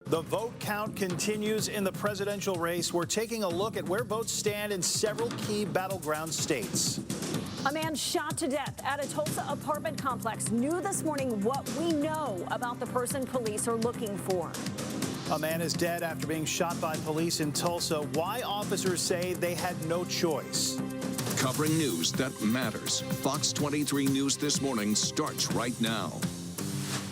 The vote count continues in the presidential race. We're taking a look at where votes stand in several key battleground states. A man shot to death at a Tulsa apartment complex. New this morning what we know about the person police are looking for. A man is dead after being shot by police in Tulsa. Why officers say they had no choice. Covering news that matters. Fox 23 News This Morning starts right now.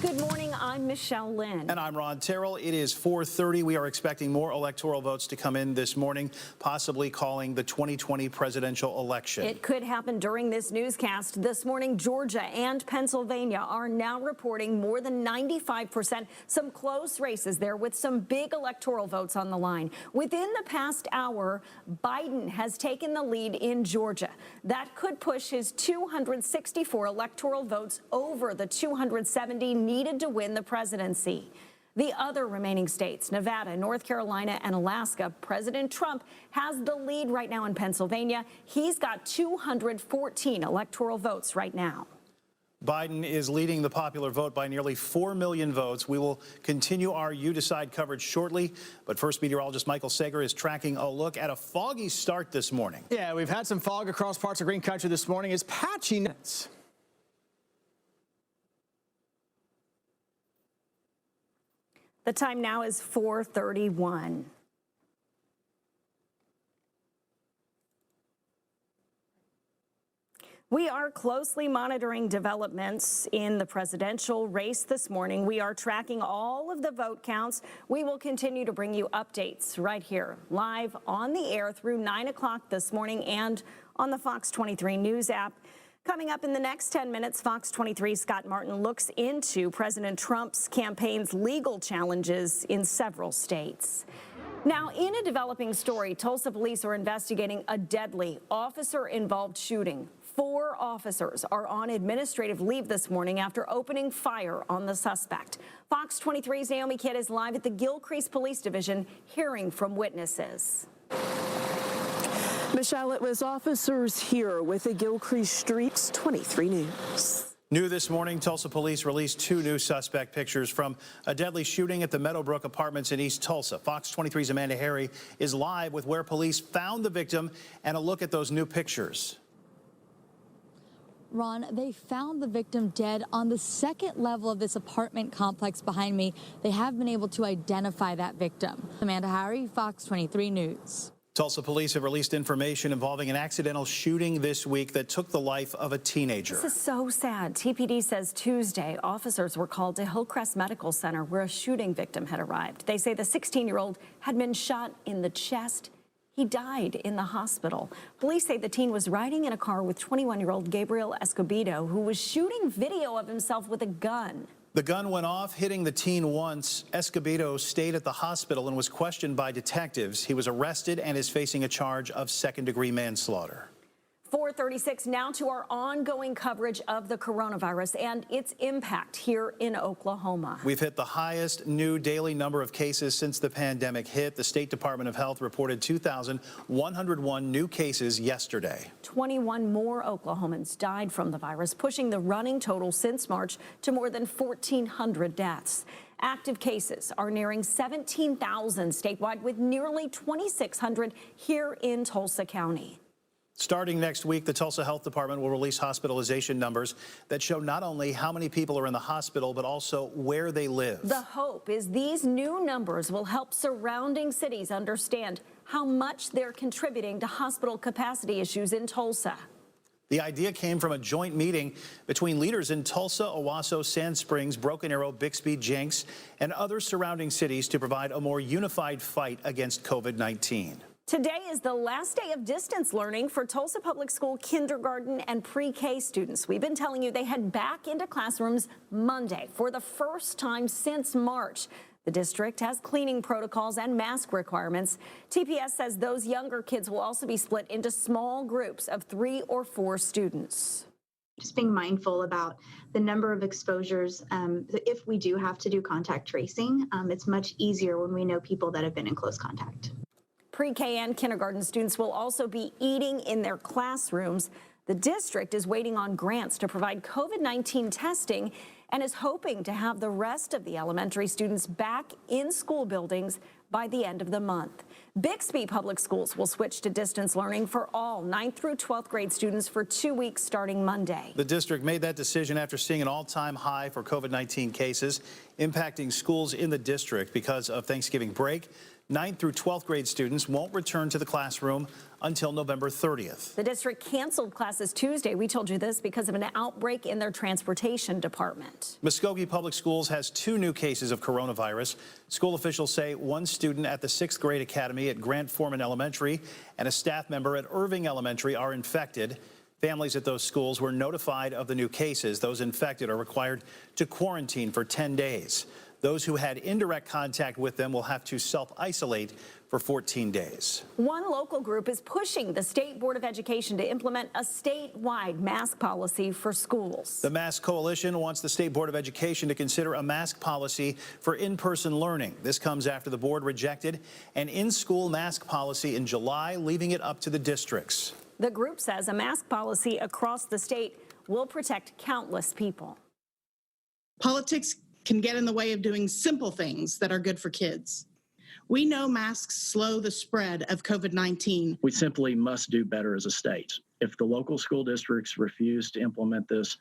Good morning, I'm Michelle Lynn. And I'm Ron Terrell. It is 4:30. We are expecting more electoral votes to come in this morning, possibly calling the 2020 presidential election. It could happen during this newscast. This morning, Georgia and Pennsylvania are now reporting more than 95%. Some close races there with some big electoral votes on the line. Within the past hour, Biden has taken the lead in Georgia. That could push his 264 electoral votes over the 270 needed to win the presidency. The other remaining states, Nevada, North Carolina, and Alaska, President Trump has the lead right now in Pennsylvania. He's got 214 electoral votes right now. Biden is leading the popular vote by nearly 4 million votes. We will continue our You Decide coverage shortly. But first, meteorologist Michael Sager is tracking a look at a foggy start this morning. Yeah, we've had some fog across parts of green country this morning. It's patchy. The time now is 4:31. We are closely monitoring developments in the presidential race this morning. We are tracking all of the vote counts. We will continue to bring you updates right here, live on the air through 9 o'clock this morning and on the Fox 23 News app. Coming up in the next 10 minutes, Fox 23's Scott Martin looks into President Trump's campaign's legal challenges in several states. Now, in a developing story, Tulsa police are investigating a deadly officer-involved shooting. 4 officers are on administrative leave this morning after opening fire on the suspect. Fox 23's Naomi Kidd is live at the Gilcrease Police Division hearing from witnesses. Michelle, it was officers here with the Gilcrease Streets 23 News. New this morning, Tulsa police released 2 new suspect pictures from a deadly shooting at the Meadowbrook Apartments in East Tulsa. Fox 23's Amanda Harry is live with where police found the victim and a look at those new pictures. Ron, they found the victim dead on the 2nd level of this apartment complex behind me. They have been able to identify that victim. Amanda Harry, Fox 23 News. Tulsa police have released information involving an accidental shooting this week that took the life of a teenager. This is so sad. TPD says Tuesday, officers were called to Hillcrest Medical Center where a shooting victim had arrived. They say the 16-year-old had been shot in the chest. He died in the hospital. Police say the teen was riding in a car with 21-year-old Gabriel Escobedo, who was shooting video of himself with a gun. The gun went off, hitting the teen once. Escobedo stayed at the hospital and was questioned by detectives. He was arrested and is facing a charge of second-degree manslaughter. 4:36 now to our ongoing coverage of the coronavirus and its impact here in Oklahoma. We've hit the highest new daily number of cases since the pandemic hit. The State Department of Health reported 2,101 new cases yesterday. 21 more Oklahomans died from the virus, pushing the running total since March to more than 1,400 deaths. Active cases are nearing 17,000 statewide, with nearly 2,600 here in Tulsa County. Starting next week, the Tulsa Health Department will release hospitalization numbers that show not only how many people are in the hospital, but also where they live. The hope is these new numbers will help surrounding cities understand how much they're contributing to hospital capacity issues in Tulsa. The idea came from a joint meeting between leaders in Tulsa, Owasso, Sand Springs, Broken Arrow, Bixby, Jenks, and other surrounding cities to provide a more unified fight against COVID-19. Today is the last day of distance learning for Tulsa Public School kindergarten and pre-K students. We've been telling you they head back into classrooms Monday for the first time since March. The district has cleaning protocols and mask requirements. TPS says those younger kids will also be split into small groups of 3 or 4 students. Just being mindful about the number of exposures. If we do have to do contact tracing, it's much easier when we know people that have been in close contact. Pre-K and kindergarten students will also be eating in their classrooms. The district is waiting on grants to provide COVID-19 testing and is hoping to have the rest of the elementary students back in school buildings by the end of the month. Bixby Public Schools will switch to distance learning for all 9th through 12th grade students for 2 weeks starting Monday. The district made that decision after seeing an all-time high for COVID-19 cases impacting schools in the district because of Thanksgiving break. 9th through 12th grade students won't return to the classroom until November 30th. The district canceled classes Tuesday. We told you this because of an outbreak in their transportation department. Muskogee Public Schools has 2 new cases of coronavirus. School officials say one student at the 6th grade academy at Grant Foreman Elementary and a staff member at Irving Elementary are infected. Families at those schools were notified of the new cases. Those infected are required to quarantine for 10 days. Those who had indirect contact with them will have to self-isolate for 14 days. One local group is pushing the State Board of Education to implement a statewide mask policy for schools. The Mask Coalition wants the State Board of Education to consider a mask policy for in-person learning. This comes after the board rejected an in-school mask policy in July, leaving it up to the districts. The group says a mask policy across the state will protect countless people. Politics can get in the way of doing simple things that are good for kids. We know masks slow the spread of COVID-19. We simply must do better as a state. If the local school districts refuse to implement this,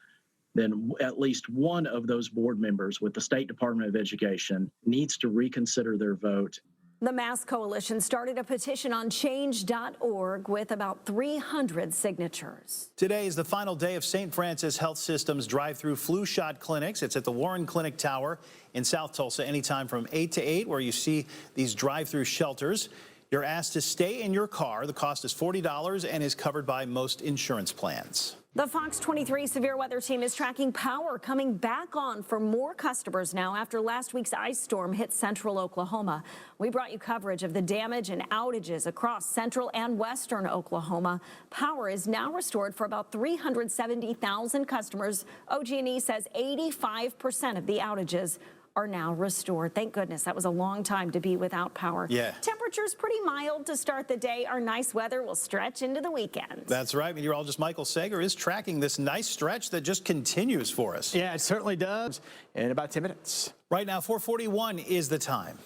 then at least one of those board members with the State Department of Education needs to reconsider their vote. The Mask Coalition started a petition on change.org with about 300 signatures. Today is the final day of St. Francis Health System's drive-through flu shot clinics. It's at the Warren Clinic Tower in South Tulsa, anytime from 8 to 8, where you see these drive-through shelters. You're asked to stay in your car. The cost is $40 and is covered by most insurance plans. The Fox 23 severe weather team is tracking power coming back on for more customers now after last week's ice storm hit central Oklahoma. We brought you coverage of the damage and outages across central and western Oklahoma. Power is now restored for about 370,000 customers. OG&E says 85% of the outages are now restored. Thank goodness. That was a long time to be without power. Yeah. Temperatures pretty mild to start the day. Our nice weather will stretch into the weekend. That's right. Meteorologist Michael Sager is tracking this nice stretch that just continues for us. Yeah, it certainly does. In about 10 minutes. Right now, 4:41 is the time.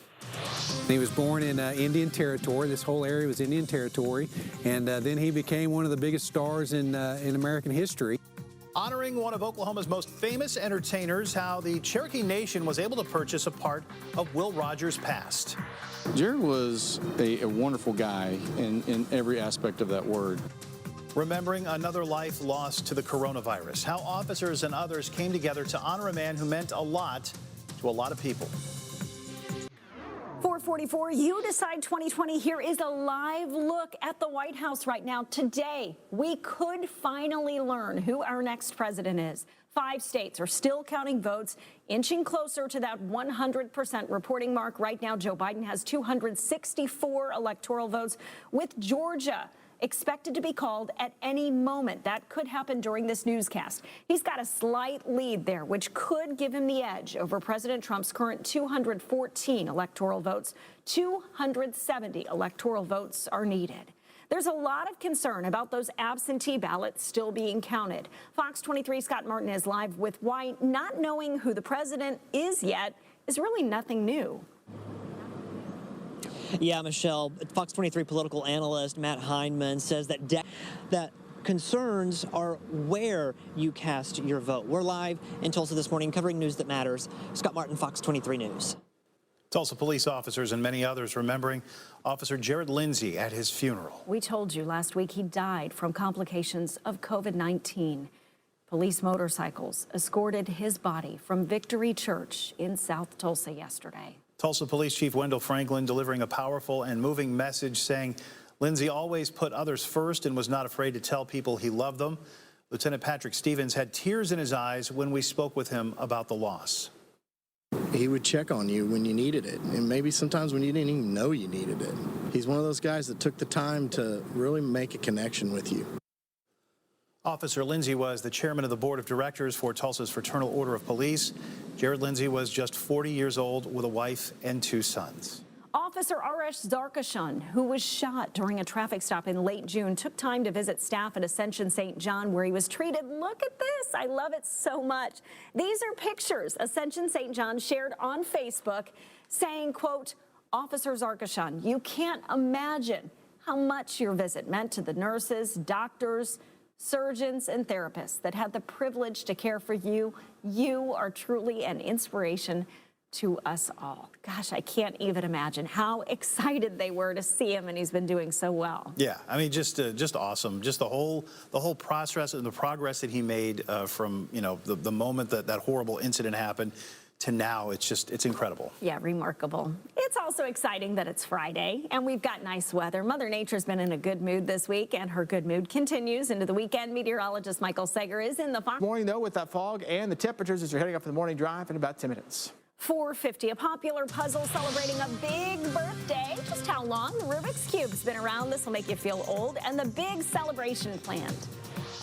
He was born in Indian Territory. This whole area was Indian Territory. And then he became one of the biggest stars in American history. Honoring one of Oklahoma's most famous entertainers, how the Cherokee Nation was able to purchase a part of Will Rogers' past. Jared was a wonderful guy in every aspect of that word. Remembering another life lost to the coronavirus, how officers and others came together to honor a man who meant a lot to a lot of people. 444, You Decide 2020. Here is a live look at the White House right now. Today, we could finally learn who our next president is. 5 states are still counting votes, inching closer to that 100% reporting mark. Right now, Joe Biden has 264 electoral votes, with Georgia expected to be called at any moment. That could happen during this newscast. He's got a slight lead there, which could give him the edge over President Trump's current 214 electoral votes. 270 electoral votes are needed. There's a lot of concern about those absentee ballots still being counted. Fox 23 Scott Martin is live with why not knowing who the president is yet is really nothing new. Yeah, Michelle, Fox 23 political analyst Matt Heineman says that concerns are where you cast your vote. We're live in Tulsa this morning covering news that matters. Scott Martin, Fox 23 News. Tulsa police officers and many others remembering Officer Jared Lindsay at his funeral. We told you last week he died from complications of COVID-19. Police motorcycles escorted his body from Victory Church in South Tulsa yesterday. Tulsa Police Chief Wendell Franklin delivering a powerful and moving message saying Lindsay always put others first and was not afraid to tell people he loved them. Lieutenant Patrick Stevens had tears in his eyes when we spoke with him about the loss. He would check on you when you needed it, and maybe sometimes when you didn't even know you needed it. He's one of those guys that took the time to really make a connection with you. Officer Lindsay was the chairman of the board of directors for Tulsa's Fraternal Order of Police. Jared Lindsay was just 40 years old with a wife and 2 sons. Officer Officer Arash Zarkashan, who was shot during a traffic stop in late June, took time to visit staff at Ascension St. John, where he was treated. Look at this. I love it so much. These are pictures Ascension St. John shared on Facebook saying, quote, Officer Zarkashan, you can't imagine how much your visit meant to the nurses, doctors, surgeons, and therapists that had the privilege to care for you. You are truly an inspiration to us all. Gosh, I can't even imagine how excited they were to see him, and he's been doing so well. Yeah, I mean, just awesome. Just the whole process and the progress that he made from, you know, the moment that horrible incident happened to now. It's incredible. Yeah, remarkable. It's also exciting that it's Friday and we've got nice weather. Mother Nature's been in a good mood this week, and her good mood continues into the weekend. Meteorologist Michael Sager is in the farm. Morning, though, with that fog and the temperatures as you're heading up for the morning drive in about 10 minutes. 450, a popular puzzle celebrating a big birthday. Just how long? The Rubik's Cube's been around. This will make you feel old. And the big celebration planned.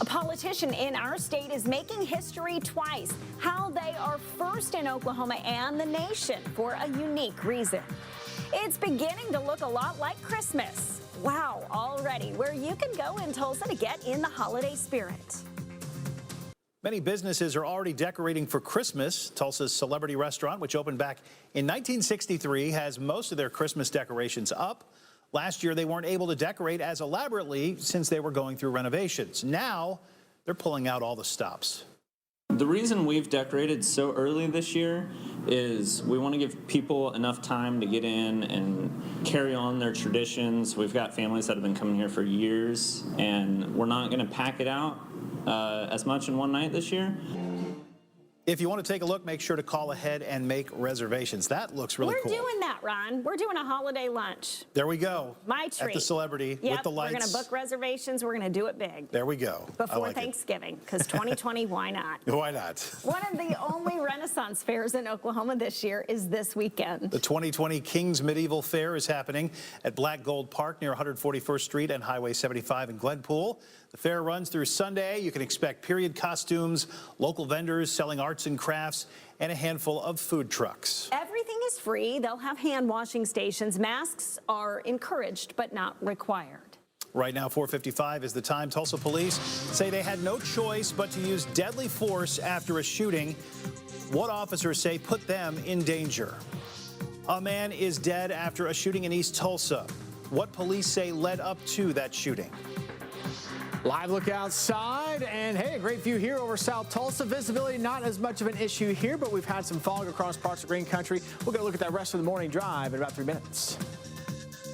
A politician in our state is making history twice. How they are first in Oklahoma and the nation for a unique reason. It's beginning to look a lot like Christmas. Wow, already, where you can go in Tulsa to get in the holiday spirit. Many businesses are already decorating for Christmas. Tulsa's Celebrity Restaurant, which opened back in 1963, has most of their Christmas decorations up. Last year, they weren't able to decorate as elaborately since they were going through renovations. Now, they're pulling out all the stops. The reason we've decorated so early this year is we want to give people enough time to get in and carry on their traditions. We've got families that have been coming here for years, and we're not going to pack it out as much in one night this year. If you want to take a look, make sure to call ahead and make reservations. That looks really cool. We're doing that, Ron. We're doing a holiday lunch. There we go. My treat. At the Celebrity with the lights. We're going to book reservations. We're going to do it big. There we go. Before Thanksgiving, because 2020, why not? Why not? One of the only Renaissance fairs in Oklahoma this year is this weekend. The 2020 King's Medieval Fair is happening at Black Gold Park near 141st Street and Highway 75 in Glenpool. The fair runs through Sunday. You can expect period costumes, local vendors selling arts and crafts, and a handful of food trucks. Everything is free. They'll have hand washing stations. Masks are encouraged but not required. Right now, 4:55 is the time. Tulsa police say they had no choice but to use deadly force after a shooting. What officers say put them in danger. A man is dead after a shooting in East Tulsa. What police say led up to that shooting. Live look outside, and hey, a great view here over South Tulsa. Visibility not as much of an issue here, but we've had some fog across parts of green country. We'll get a look at that rest of the morning drive in about 3 minutes.